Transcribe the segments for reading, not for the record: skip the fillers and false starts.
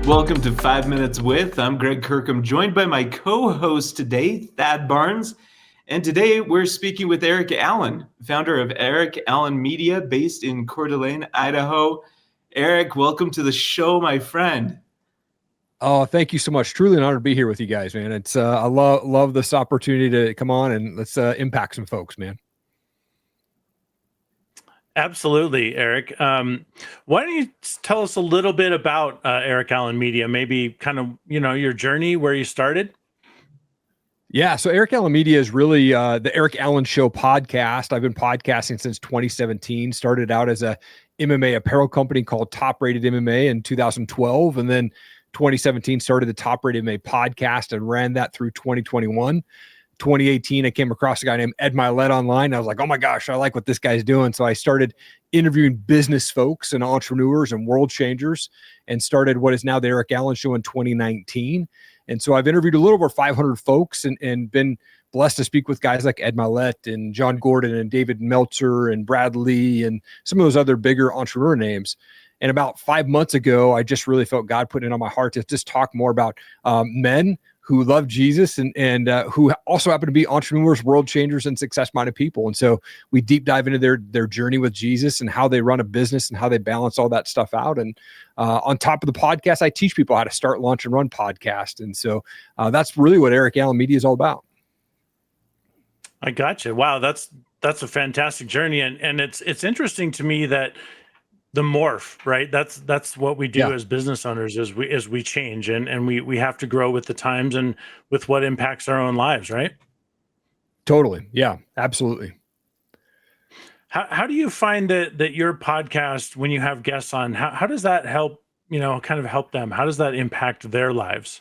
Welcome to 5 Minutes With. I'm Greg Kirkham, joined by my co-host today, Thad Barnes. And today we're speaking with Erik Allen, founder of Erik Allen Media, based in Coeur d'Alene, Idaho. Erik, welcome to the show, my friend. Oh, thank you so much. Truly an honor to be here with you guys, man. It's I love this opportunity to come on and let's impact some folks, man. Absolutely, Erik. Why don't you tell us a little bit about Erik Allen Media? Maybe kind of your journey, where you started. Yeah, so Erik Allen Media is really the Erik Allen Show podcast. I've been podcasting since 2017. Started out as a MMA apparel company called Top Rated MMA in 2012, and then 2017 started the Top Rated MMA podcast and ran that through 2021. 2018, I came across a guy named Ed Milet online. I was like, oh my gosh, I like what this guy's doing. So I started interviewing business folks and entrepreneurs and world changers and started what is now the Erik Allen Show in 2019. And so I've interviewed a little over 500 folks and been blessed to speak with guys like Ed Milet and John Gordon and David Meltzer and Brad Lee and some of those other bigger entrepreneur names. And about 5 months ago, I just really felt God putting it on my heart to just talk more about men who love Jesus and who also happen to be entrepreneurs, world changers, and success-minded people. And so we deep dive into their journey with Jesus and how they run a business and how they balance all that stuff out. And on top of the podcast, I teach people how to start, launch, and run podcasts. And so that's really what Erik Allen Media is all about. I gotcha. Wow, that's a fantastic journey, and it's interesting to me that the morph, right? That's what we do as business owners, is we change and we have to grow with the times and with what impacts our own lives, right? Totally. Yeah, absolutely. How do you find that your podcast, when you have guests on, how does that help, kind of help them? How does that impact their lives?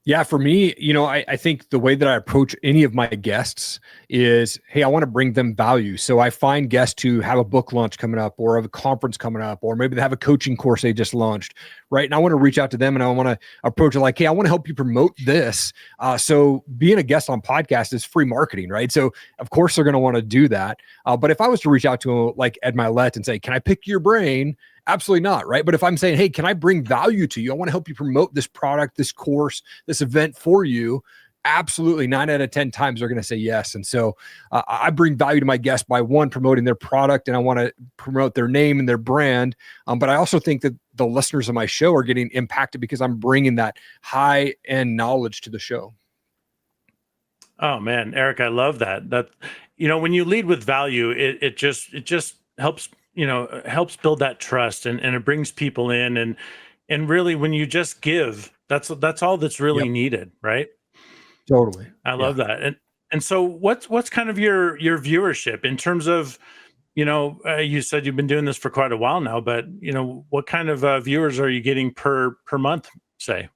Yeah, for me, I think the way that I approach any of my guests is, hey, I want to bring them value. So I find guests who have a book launch coming up or have a conference coming up, or maybe they have a coaching course they just launched, right? And I want to reach out to them and I want to approach it like, hey, I want to help you promote this. So being a guest on podcast is free marketing, right? So of course they're going to want to do that. But if I was to reach out to like Ed Milet and say, can I pick your brain? Absolutely not, right? But if I'm saying, hey, can I bring value to you? I want to help you promote this product, this course, this event for you. Absolutely, 9 out of 10 times they're going to say yes. And so I bring value to my guests by, one, promoting their product, and I want to promote their name and their brand. But I also think that the listeners of my show are getting impacted because I'm bringing that high-end knowledge to the show. Oh man, Erik, I love that. That when you lead with value, it just helps. Helps build that trust and it brings people in and really when you just give, that's all that's really needed, right? Totally. I love that. And so what's kind of your viewership in terms of, you said you've been doing this for quite a while now, but what kind of viewers are you getting per month, say?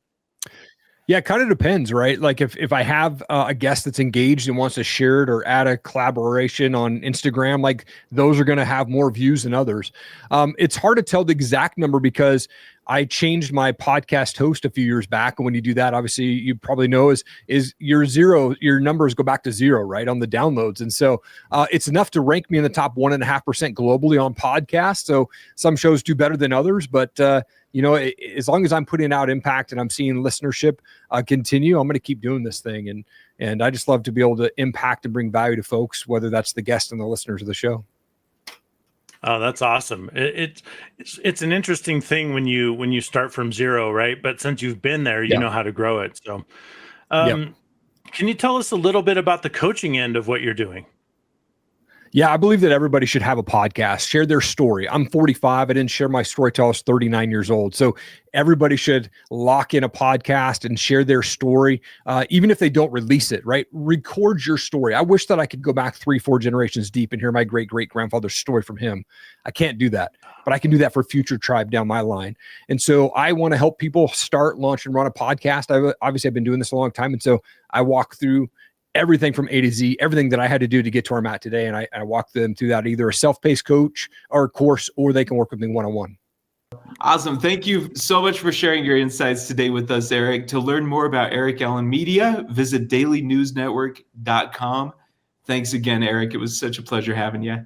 Yeah, it kind of depends, right? Like if I have a guest that's engaged and wants to share it or add a collaboration on Instagram, like those are going to have more views than others. It's hard to tell the exact number because I changed my podcast host a few years back. And when you do that, obviously you probably know is your numbers go back to zero, right? On the downloads. And so it's enough to rank me in the top 1.5% globally on podcasts. So some shows do better than others, but as long as I'm putting out impact and I'm seeing listenership continue, I'm going to keep doing this thing. And I just love to be able to impact and bring value to folks, whether that's the guests and the listeners of the show. Oh, that's awesome. It's an interesting thing when you start from zero, right? But since you've been there, you know how to grow it. So can you tell us a little bit about the coaching end of what you're doing? Yeah, I believe that everybody should have a podcast, share their story. I'm 45. I didn't share my story till I was 39 years old. So everybody should lock in a podcast and share their story, even if they don't release it, right? Record your story. I wish that I could go back 3-4 generations deep and hear my great-great-grandfather's story from him. I can't do that, but I can do that for future tribe down my line. And so I want to help people start, launch, and run a podcast. I've been doing this a long time. And so I walk through everything from A to Z, everything that I had to do to get to where I'm at today. And I walk them through that, either a self-paced coach or a course, or they can work with me one-on-one. Awesome. Thank you so much for sharing your insights today with us, Erik. To learn more about Erik Allen Media, visit dailynewsnetwork.com. Thanks again, Erik. It was such a pleasure having you.